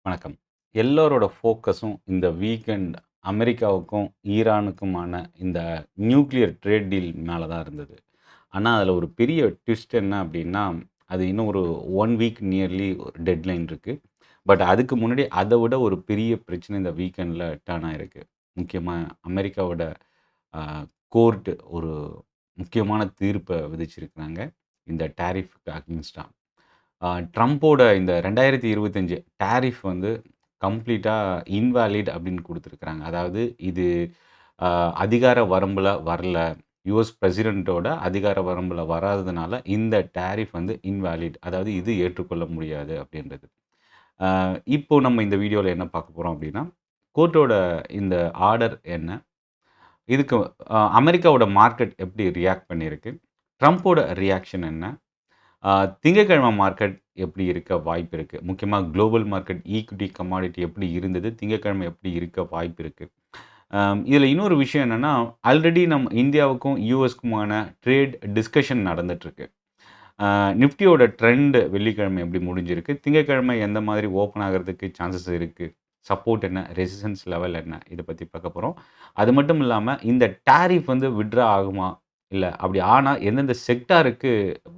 வணக்கம். எல்லோரோட ஃபோக்கஸும் இந்த வீக்கெண்ட் அமெரிக்காவுக்கும், ஈரானுக்குமான இந்த நியூக்ளியர் ட்ரேட் டீல் மேல தான் இருந்தது. ஆனா, அதில ஒரு பெரிய ட்விஸ்ட் என்ன அப்டின்னா, அது இன்னும் ஒரு 1 வீக் நியர்லி ஒரு டெட்லைன் இருக்கு. பட் அதுக்கு முன்னாடி அத விட ஒரு பெரிய பிரச்சனை இந்த வீக்கெண்ட்ல டர்ன் ஆயிருக்கு. முக்கியமா அமெரிக்காவோட அ கோர்ட் ஒரு முக்கியமான தீர்ப்ப விதிச்சிருக்காங்க. இந்த டாரிஃப்க்கு அகைன்ஸ்டா. ட்ரம்போட இந்த 2025 டாரிஃப் வந்து கம்ப்ளீட்டா இன்வாலிட் அப்படின்னு குடுத்துருக்காங்க. அதாவது இது அ அதிகார வரம்புல வரல. யுஎஸ் பிரசிடென்ட்டோட அதிகார வரம்புல வராததுனால, இந்த டாரிஃப் வந்து இன்வாலிட். அதாவது இது ஏற்றுக்கொள்ள முடியாது அப்படின்றது. அ இப்போ நம்ம இந்த வீடியோல என்ன பார்க்க போறோம் அப்படின்னா, கோர்ட்டோட இந்த ஆர்டர் என்ன? இதுக்கு அமெரிக்காவோட மார்க்கெட் எப்படி ரியாக்ட் பண்ணியிருக்கு? ட்ரம்போட ரியாக்ஷன் என்ன? ஆ, திங்கட்கிழமை மார்க்கெட் எப்படி இருக்க வாய்ப்பு இருக்கு? முக்கியமா குளோபல் மார்க்கெட் ஈக்விட்டி, கமாடிட்டி எப்படி இருந்தது? திங்கட்கிழமை எப்படி இருக்க வாய்ப்பு இருக்கு? இதில இன்னொரு விஷயம் என்னன்னா, ஆல்ரெடி நம்ம இந்தியாவுக்கும், யுஎஸ்க்குமான ட்ரேட் டிஸ்கஷன் நடந்துட்டுருக்கு. நிஃப்டியோட ட்ரெண்ட் வெள்ளிக்கிழமை எப்படி முடிஞ்சிருக்கு? திங்கட்கிழமை எந்த மாதிரி ஓப்பன் ஆகுறதுக்கு சான்சஸ் இருக்கு? சப்போர்ட் என்ன? ரெசிஸ்டன்ஸ் லெவல் என்ன? இத பத்தி பார்க்க போறோம். அது மட்டும் இல்லாம, இந்த டாரிஃப் வந்து வித்ட்ரா ஆகுமா? இல்ல அப்படி ஆனா எந்தெந்த செக்டாருக்கு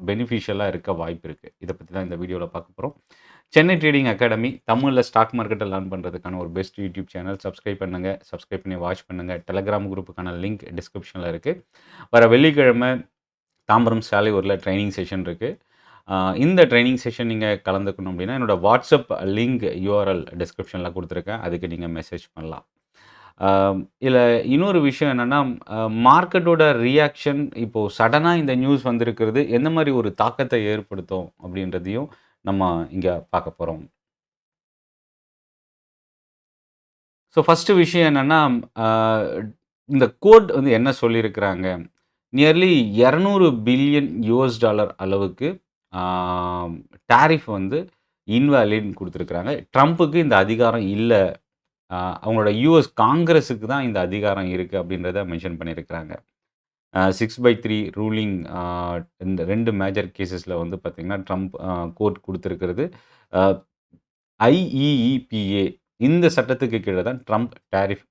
பெனிஃபிஷியலா இருக்க வாய்ப்பு இருக்கு? இத பத்தி தான் இந்த வீடியோல பார்க்க போறோம். சென்னை ட்ரேடிங் அகாடமி தமிழ்ல ஸ்டாக் மார்க்கெட்ட லேர்ன் பண்றதுக்கான ஒரு பெஸ்ட் யூடியூப் சேனல். சப்ஸ்கிரைப் பண்ணுங்க. சப்ஸ்கிரைப் பண்ணி வாட்ச் பண்ணுங்க. டெலகிராம் குரூப்புக்கான லிங்க் டிஸ்கிரிப்ஷன்ல இருக்கு. வர வெள்ளிக்கிழமை தாம்பரம் சாலையூர்ல ட்ரெய்னிங் செஷன் இருக்கு. அ இந்த ட்ரெய்னிங் செஷன் நீங்க கலந்துக்கணும் அப்படின்னா, என்னோட வாட்ஸ்அப் லிங்க் யூஆர்எல் டிஸ்கிரிப்ஷன்ல குடுத்துருக்கேன். அதுக்கு நீங்க மெசேஜ் பண்ணலாம். அ இதுல இன்னொரு விஷயம் என்னன்னா, அ மார்க்கெட்டோட ரியாக்ஷன் இப்போ சடனா இந்த நியூஸ் வந்திருக்கிறது, எந்த மாரி ஒரு தாக்கத்த ஏற்படுத்தும் அப்படின்றதையும் நம்ம இங்க பார்க்க போறோம். ஸோ ஃபர்ஸ்ட்டு விஷயம் என்னன்னா, அ இந்த கோர்ட் வந்து என்ன சொல்லியிருக்கிறாங்க, நியர்லி 200 பில்லியன் யுஎஸ் டாலர் அளவுக்கு ஆ டாரிஃப் வந்து இன்வாலிட்ன்னு குடுத்துருக்காங்க. ட்ரம்புக்கு இந்த அதிகாரம் இல்ல. அவங்களோட யுஎஸ் காங்கிரஸுக்கு தான் இந்த அதிகாரம் இருக்கு அப்படின்றத மென்ஷன் பண்ணியிருக்கிறாங்க. 6/3 ரூலிங் இந்த 2 மேஜர் கேஸஸ்ல வந்து பார்த்தீங்கன்னா, ட்ரம்ப் கோர்ட் குடுத்திருக்கிறது. அ ஐஇஇபிஏ இந்த சட்டத்துக்கு கீழ தான் ட்ரம்ப் டாரிஃப்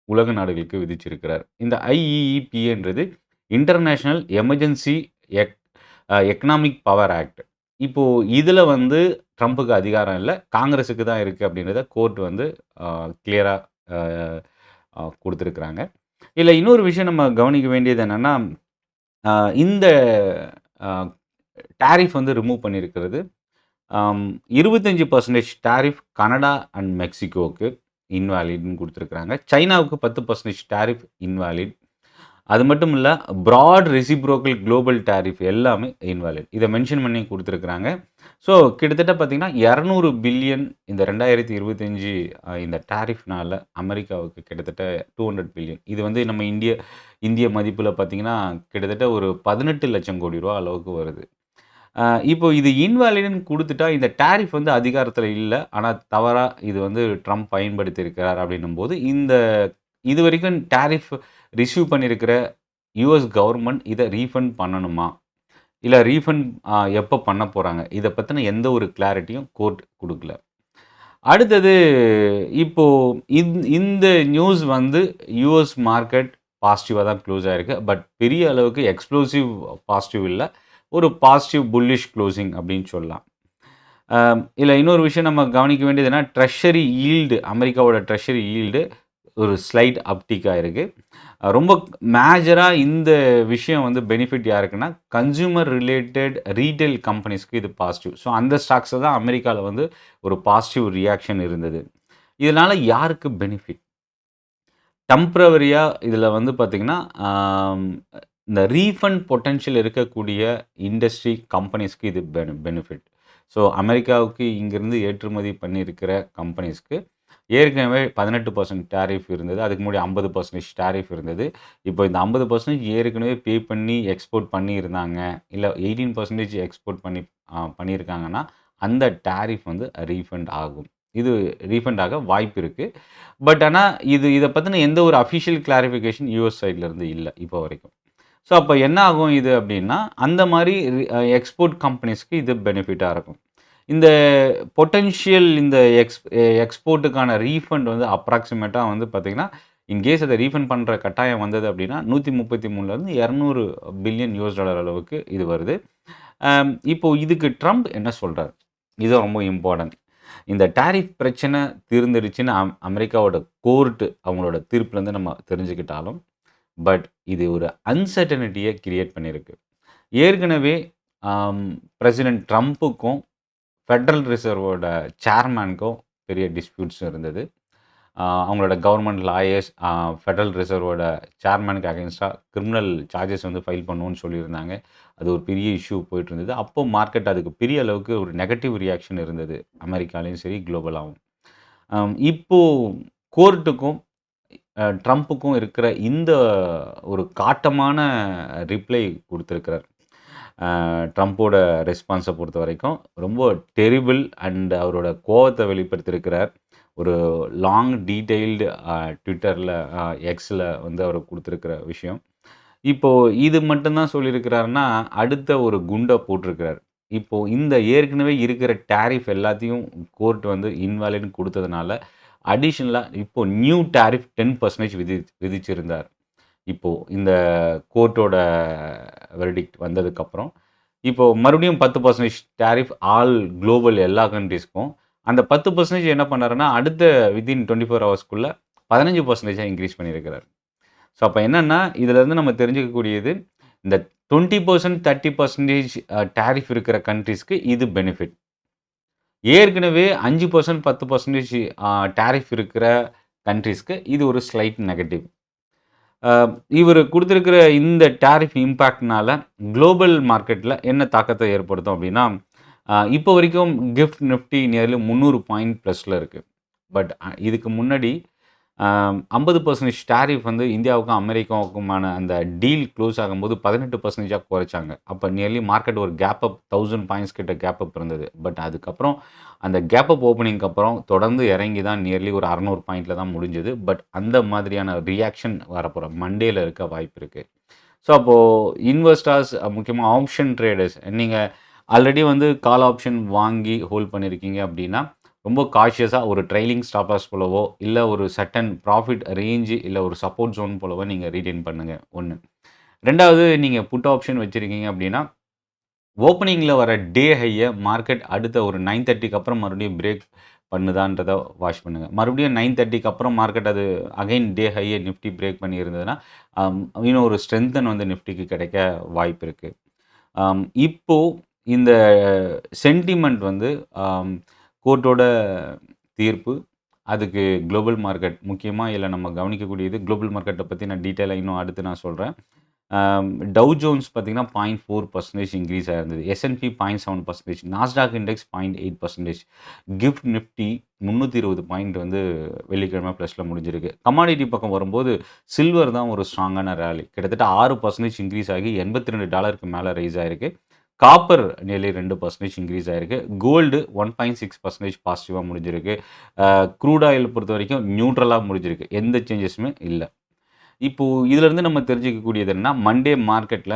உலக நாடுகளுக்கு விதிச்சிருக்கிறார். இந்த ஐஇஇபிஏன்றது international emergency ec economic power act. இப்போ இதுல வந்து ட்ரம்புக்கு அதிகாரம் இல்ல. காங்கிரஸுக்கு தான் இருக்கு அப்படின்றத கோர்ட் வந்து கிளியரா அ குடுத்திருக்கிறாங்க. இதுல இன்னொரு விஷயம் நம்ம கவனிக்க வேண்டியது என்னன்னா, அ இந்த அ டாரிஃப் வந்து ரிமூவ் பண்ணியிருக்கிறது. 25% டாரிஃப் கனடா அண்ட் மெக்சிகோவுக்கு இன்வாலிட்ன்னு குடுத்துருக்காங்க. சைனாவுக்கு 10% டாரிஃப் இன்வாலிட். அது மட்டும் இல்ல, பிராட் ரெசிப்ரோக்கல் குளோபல் டாரிஃப் எல்லாமே இன்வாலிட். இத மென்ஷன் பண்ணி குடுத்துருக்காங்க. ஸோ கிட்டத்தட்ட பார்த்தீங்கன்னா, 200 பில்லியன் இந்த 2025 இந்த டாரிஃப்னால அமெரிக்காவுக்கு கிட்டத்தட்ட 200 பில்லியன். இது வந்து நம்ம இந்திய இந்திய மதிப்புல பார்த்தீங்கன்னா, கிட்டத்தட்ட ஒரு 18,00,000 கோடி ரூவா அளவுக்கு வருது. அ இப்போ இது இன்வாலிட்ன்னு குடுத்துட்டா, இந்த டாரிஃப் வந்து அதிகாரத்தில இல்ல. ஆனா தவறா இது வந்து ட்ரம்ப் பயன்படுத்தி இருக்கிறார் அப்படின்னும்போது, இந்த இதுவரைக்கும் டாரிஃப் ரிசீவ் பண்ணியிருக்கிற யுஎஸ் கவர்ன்மெண்ட் இத ரீஃபண்ட் பண்ணணுமா? இல்ல ரீஃபண்ட் எப்ப பண்ண போறாங்க? இத பத்தின எந்த ஒரு கிளாரிட்டியும் கோர்ட் குடுக்கல. அடுத்தது இப்போ இந்த நியூஸ் வந்து யுஎஸ் மார்க்கெட் பாசிட்டிவா தான் க்ளோஸ் ஆயிருக்கு. பட் பெரிய அளவுக்கு எக்ஸ்ப்ளோசிவ் பாசிட்டிவ் இல்ல. ஒரு பாசிட்டிவ் புல்லிஷ் குளோசிங் அப்படின்னு சொல்லலாம். இதுல இன்னொரு விஷயம் நம்ம கவனிக்க வேண்டியது என்னன்னா, ட்ரெஷரி யீல்டு அமெரிக்காவோட ட்ரெஷரி யீல்டு ஒரு ஸ்லைட் அப்டிக் ஆயிருக்கு. ரொம்ப மேஜரா இந்த விஷயம் வந்து பெனிஃபிட் யாருக்குன்னா, கன்சியூமர் ரிலேட்டட் ரீட்டெயில் கம்பெனிஸ்க்கு இது பாசிட்டிவ். ஸோ அந்த ஸ்டாக்ஸ்ல தான் அமெரிக்கால வந்து ஒரு பாசிட்டிவ் ரியாக்ஷன் இருந்தது. இதனால யாருக்கு பெனிஃபிட்? டெம்பரவரியா இதில வந்து பார்த்தீங்கன்னா, ஆம் இந்த ரீஃபண்ட் பொட்டன்ஷியல் இருக்கக்கூடிய இண்டஸ்ட்ரி கம்பெனிஸ்க்கு இது பெனிஃபிட். ஸோ அமெரிக்காவுக்கு இங்கிருந்து ஏற்றுமதி பண்ணியிருக்கிற கம்பெனிஸ்க்கு ஏற்கனவே 18% டாரிஃப் இருந்தது. அதுக்கு முன்னாடி 50% டாரிஃப் இருந்தது. இப்போ இந்த 50% ஏற்கனவே பே பண்ணி எக்ஸ்போர்ட் பண்ணியிருந்தாங்க. இல்ல 18% எக்ஸ்போர்ட் பண்ணியிருக்காங்கன்னா, அந்த டாரிஃப் வந்து ரீஃபண்ட் ஆகும். இது ரீஃபண்ட் ஆக வாய்ப்பு இருக்கு. பட் ஆனா, இத பத்தின எந்த ஒரு அஃபிஷியல் கிளாரிஃபிகேஷன் யுஎஸ் சைட்ல இருந்து இல்ல, இப்போ வரைக்கும். ஸோ, அப்ப என்ன ஆகும் இது அப்டின்னா, அந்த மாரி எக்ஸ்போர்ட் கம்பெனிஸ்க்கு இது பெனிஃபிட்டா இருக்கும். இந்த பொட்டன்ஷியல் இந்த எக்ஸ்போர்ட்டுக்கான ரீஃபண்ட் வந்து அப்ராக்ஸிமேட்டா வந்து பார்த்தீங்கன்னா, இன்கேஸ் அத ரீஃபண்ட் பண்ற கட்டாயம் வந்தது அப்படின்னா, 133லேருந்து $200 பில்லியன் அளவுக்கு இது வருது. இப்போ இதுக்கு ட்ரம்ப் என்ன சொல்றாரு? இது ரொம்ப இம்பார்ட்டன்ட். இந்த டாரிஃப் பிரச்சனை தீர்ந்துடுச்சுன்னு அமெரிக்காவோட கோர்ட் அவங்களோட தீர்ப்புலேருந்து நம்ம தெரிஞ்சுக்கிட்டாலும், பட் இது ஒரு அன்சர்டனிட்டிய கிரியேட் பண்ணியிருக்கு. ஏற்கனவே பிரசிடென்ட் ட்ரம்ப்புக்கும், ஃபெடரல் ரிசர்வோட சேர்மேனுக்கும் பெரிய டிஸ்பியூட்ஸ் இருந்தது. அவங்களோட கவர்மெண்ட் லாயர்ஸ் ஃபெடரல் ரிசர்வோட சேர்மேனுக்கு அகைன்ஸ்டா கிரிமினல் சார்ஜஸ் வந்து ஃபைல் பண்ணுவோன்னு சொல்லியிருந்தாங்க. அது ஒரு பெரிய இஷ்யூ போயிட்டு இருந்தது. அப்போ மார்க்கெட் அதுக்கு பெரிய அளவுக்கு ஒரு நெகட்டிவ் ரியாக்ஷன் இருந்தது. அமெரிக்காலயும் சரி, குளோபலாவும். இப்போ கோர்ட்டுக்கும் ட்ரம்ப்புக்கும் இருக்கிற இந்த ஒரு காட்டமான ரிப்ளை குடுத்திருக்கிறார். ட்ரம்ப்போட ரெஸ்பான்ஸ பொறுத்தவரைக்கும் ரொம்ப டெரிபிள் அண்ட் அவரோட கோவத்த வெளிப்படுத்தியிருக்கிறார். ஒரு லாங் டீட்டெயில்டு ட்விட்டர்ல எக்ஸ்ல வந்து அவர் குடுத்திருக்கிற விஷயம். இப்போ இது மட்டும் தான் சொல்லியிருக்கிறாருன்னா, அடுத்த ஒரு குண்ட போட்டிருக்கிறார். இப்போ இந்த ஏற்கனவே இருக்கிற டாரிஃப் எல்லாத்தையும் கோர்ட் வந்து இன்வாலிட்ன்னு குடுத்ததுனால, அடிஷனலா இப்போ நியூ டாரிஃப் 10% விதிச்சிருந்தார். இப்போ இந்த கோர்ட்டோட வெர்டிக்ட் வந்ததுக்கப்புறம், இப்போ மறுபடியும் 10% டாரிஃப் ஆல் குளோபல் எல்லா கண்ட்ரீஸ்க்கும். அந்த 10% என்ன பண்ணாருன்னா, அடுத்த வித்தின் 24 ஹவர்ஸ்க்குள்ள 15% இன்கிரீஸ் பண்ணியிருக்கிறார். ஸோ அப்ப என்னன்னா, இதிலருந்து நம்ம தெரிஞ்சுக்கக்கூடியது, இந்த 20% 30% டாரிஃப் இருக்கிற கண்ட்ரீஸ்க்கு இது பெனிஃபிட். ஏற்கனவே 5% 10% டாரிஃப் இருக்கிற கண்ட்ரீஸ்க்கு இது ஒரு ஸ்லைட் நெகட்டிவ். இவரு குடுத்திருக்கிற இந்த டாரிஃப் இம்பாக்ட்னால குளோபல் மார்க்கெட்ல என்ன தாக்கத்த ஏற்படுத்தும் அப்டின்னா, இப்போ வரைக்கும் கிஃப்ட் நிஃப்டி நியர்லி 300 பாயிண்ட் ப்ளஸ்ல இருக்கு. பட் இதுக்கு முன்னாடி 50% டாரிஃப் வந்து இந்தியாவுக்கும், அமெரிக்காவுக்குமான அந்த டீல் க்ளோஸ் ஆகும்போது 18%ஆ குறைச்சாங்க. அப்ப நியர்லி மார்க்கெட் ஒரு கேப் அப் 1000 பாயிண்ட்ஸ் கிட்ட கேப் அப் இருந்தது. பட் அதுக்கப்புறம் அந்த கேப் அப் ஓப்பனிங்க்கு அப்புறம் தொடர்ந்து இறங்கி தான் நியர்லி ஒரு 600 பாயிண்ட்ல தான் முடிஞ்சது. பட் அந்த மாதிரியான ரியாக்ஷன் வரப்போற மண்டேல இருக்க வாய்ப்பு இருக்கு. ஸோ அப்போ இன்வெஸ்டர்ஸ் முக்கியமா ஆப்ஷன் ட்ரேடர்ஸ் நீங்க ஆல்ரெடி வந்து கால் ஆப்ஷன் வாங்கி ஹோல்ட் பண்ணியிருக்கீங்க அப்டின்னா, ரொம்ப காஷியஸா ஒரு ட்ரெய்லிங் ஸ்டாப் லாஸ் போலவோ, இல்ல ஒரு சர்டன் ப்ராஃபிட் ரேஞ்ச் இல்ல ஒரு சப்போர்ட் ஜோன் போலவோ நீங்க ரீடெயின் பண்ணுங்க 1. 2வது நீங்க புட் ஆப்ஷன் வச்சிருக்கீங்க அப்டின்னா, ஓப்பனிங்ல வர டே ஹைய மார்க்கெட் அடுத்த ஒரு 9:30க்கு அப்புறம் மறுபடியும் பிரேக் பண்ணுதான்றத வாட்ச் பண்ணுங்க. மறுபடியும் 9:30க்கு அப்புறம் மார்க்கெட் அது அகைன் டே ஹைய நிஃப்டி பிரேக் பண்ணியிருந்ததுன்னா, இன்னும் ஒரு ஸ்ட்ரெங்தன் வந்து நிஃப்டிக்கு கிடைக்க வாய்ப்பு இருக்கு. இப்போ இந்த சென்டிமெண்ட் வந்து கோர்ட்டோட தீர்ப்பு, அதுக்கு குளோபல் மார்க்கெட் முக்கியமா இதுல நம்ம கவனிக்கக்கூடியது குளோபல் மார்க்கெட்ட பத்தி நான் டீட்டெயிலா இன்னும் அடுத்து நான் சொல்றேன். டவ் ஜோன்ஸ் பார்த்தீங்கன்னா 0.4% இன்கிரீஸ் ஆயிருந்தது. S&P 0.7%, Nasdaq index 0.8%, GIFT Nifty 320 point வந்து வெள்ளிக்கிழமை ப்ளஸ்ல முடிஞ்சிருக்கு. கமாடிட்டி பக்கம் வரும்போது சில்வர் தான் ஒரு ஸ்ட்ராங்கான ராலி. கிட்டத்தட்ட 6% இன்கிரீஸ் ஆகி $82க்கு மேல ரைஸ் ஆயிருக்கு. காப்பர் நியர்லி 2% இன்கிரீஸ் ஆயிருக்கு. கோல்டு 1.6% பாசிட்டிவா முடிஞ்சிருக்கு. க்ரூட் ஆயில் பொறுத்தவரைக்கும் நியூட்ரலா முடிஞ்சிருக்கு. எந்த சேஞ்சஸுமே இல்ல. இப்போ இதிலிருந்து நம்ம தெரிஞ்சுக்கக்கூடியது என்னன்னா, மண்டே மார்க்கெட்ல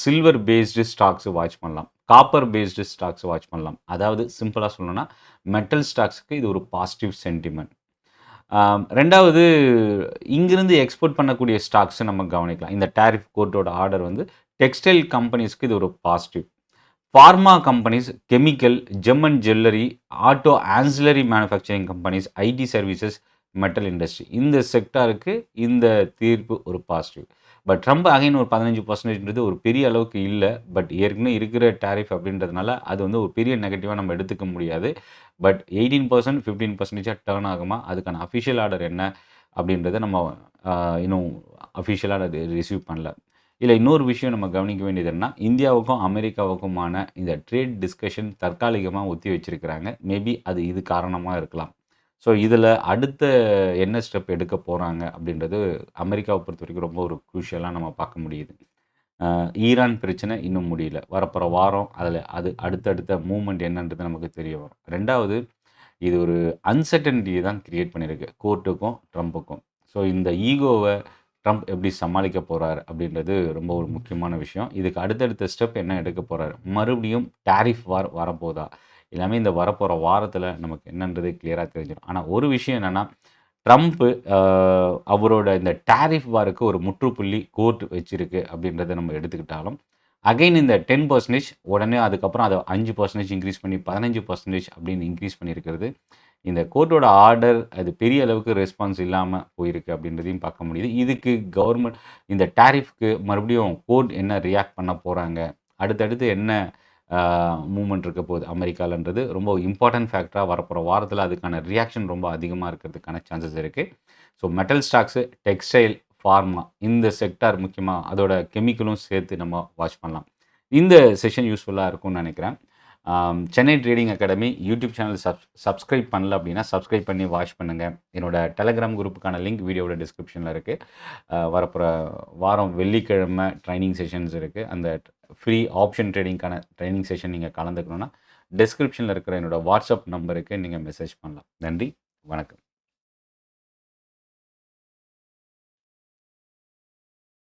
சில்வர் பேஸ்டு ஸ்டாக்ஸ் வாட்ச் பண்ணலாம். காப்பர் பேஸ்டு ஸ்டாக்ஸ் வாட்ச் பண்ணலாம். அதாவது சிம்பிளா சொல்லணும்னா, மெட்டல் ஸ்டாக்ஸ்க்கு இது ஒரு பாசிட்டிவ் சென்டிமென்ட். 2வது இங்கிருந்து எக்ஸ்போர்ட் பண்ணக்கூடிய ஸ்டாக்ஸ் நம்ம கவனிக்கலாம். இந்த டாரிஃப் கோர்ட்டோட ஆர்டர் வந்து டெக்ஸ்டைல் கம்பெனிஸ்க்கு இது ஒரு positive. Pharma companies, chemical, GeM and jewellery, auto ancillary manufacturing companies, ID services, metal industry இந்த செக்டாருக்கு இந்த தீர்ப்பு ஒரு பாசிட்டிவ். பட் ட்ரம்ப் அகைன் ஒரு 15%ன்றது ஒரு பெரிய அளவுக்கு இல்ல. பட் ஏற்கனவே இருக்கிற டாரிஃப் அப்படின்றதுனால அது வந்து ஒரு பெரிய நெகட்டிவா நம்ம எடுத்துக்க முடியாது. பட் 18% 15%ஆ டர்ன் ஆகுமா? அதுக்கான அஃபிஷியல் ஆர்டர் என்ன? அப்படின்றத நம்ம இன்னும் அஃபிஷியலா அது ரிசீவ் பண்ணல. இதுல இன்னொரு விஷயம் நம்ம கவனிக்க வேண்டியது என்னன்னா, இந்தியாவுக்கும், அமெரிக்காவுக்குமான இந்த ட்ரேட் டிஸ்கஷன் தற்காலிகமா ஒத்தி வச்சிருக்கிறாங்க. மேபி அது இது காரணமா இருக்கலாம். ஸோ இதில அடுத்த என்ன ஸ்டெப் எடுக்க போறாங்க அப்படின்றது அமெரிக்காவ பொறுத்தவரைக்கும் ரொம்ப ஒரு க்ரூஷியலா நம்ம பார்க்க முடியுது. ஈரான் பிரச்சனை இன்னும் முடியல. வரப்போற வாரம் அது அடுத்தடுத்த மூவ்மெண்ட் என்னன்றது நமக்கு தெரிய வரும். 2வது இது ஒரு அன்சர்டனிட்டிய தான் கிரியேட் பண்ணியிருக்கு. கோர்ட்டுக்கும், ட்ரம்புக்கும். ஸோ இந்த ஈகோவ ட்ரம்ப் எப்படி சமாளிக்க போறார் அப்படின்றது ரொம்ப ஒரு முக்கியமான விஷயம். இதுக்கு அடுத்தடுத்த ஸ்டெப் என்ன எடுக்க போறார்? மறுபடியும் டாரிஃப் வார் வரப்போதா? எல்லாமே இந்த வரப்போகிற வாரத்தில் நமக்கு என்னன்றது கிளியராக தெரிஞ்சிடும். ஆனால் ஒரு விஷயம் என்னென்னா, ட்ரம்ப்பு அவரோட இந்த டாரிஃப் வாருக்கு ஒரு முற்றுப்புள்ளி கோர்ட் வச்சிருக்கு அப்படின்றத நம்ம எடுத்துக்கிட்டாலும், அகைன் இந்த 10% உடனே அதுக்கப்புறம் அதை 5% இன்க்ரீஸ் பண்ணி 15% அப்படின்னு இன்க்ரீஸ் பண்ணியிருக்கிறது, இந்த கோர்ட்டோட ஆர்டர் அது பெரிய அளவுக்கு ரெஸ்பான்ஸ் இல்லாமல் போயிருக்கு அப்படின்றதையும் பார்க்க முடியுது. இதுக்கு கவர்மெண்ட் இந்த டாரிஃப்க்கு மறுபடியும் கோர்ட் என்ன ரியாக்ட் பண்ண போகிறாங்க, அடுத்தடுத்து என்ன மூவ்மெண்ட் இருக்க போகுது அமெரிக்காலன்றது ரொம்ப இம்பார்ட்டன்ட் ஃபேக்டராக வரப்போகிற வாரத்தில் அதுக்கான ரியாக்ஷன் ரொம்ப அதிகமாக இருக்கிறதுக்கான சான்சஸ் இருக்குது. So metal stocks, textile, pharma இந்த செக்டார் முக்கியமாக அதோட கெமிக்கலும் சேர்த்து நம்ம வாட்ச் பண்ணலாம். இந்த செஷன் யூஸ்ஃபுல்லாக இருக்கும்னு நினைக்கிறேன். Chennai trading academy YouTube channel subscribe பண்ணல அப்படின்னா சப்ஸ்கிரைப் பண்ணி வாட்ச் பண்ணுங்கள். என்னோட டெலகிராம் குரூப்புக்கான லிங்க் வீடியோட டிஸ்கிரிப்ஷனில் இருக்குது. வரப்போகிற வாரம் வெள்ளிக்கிழமை ட்ரைனிங் செஷன்ஸ் இருக்குது. அந்த ஃப்ரீ ஆப்ஷன் ட்ரேடிங்க்கான ட்ரைனிங் செஷன் நீங்கள் கலந்துக்கணுன்னா டிஸ்கிரிப்ஷனில் இருக்கிற என்னோட வாட்ஸ்அப் நம்பருக்கு நீங்கள் மெசேஜ் பண்ணலாம். நன்றி, வணக்கம்.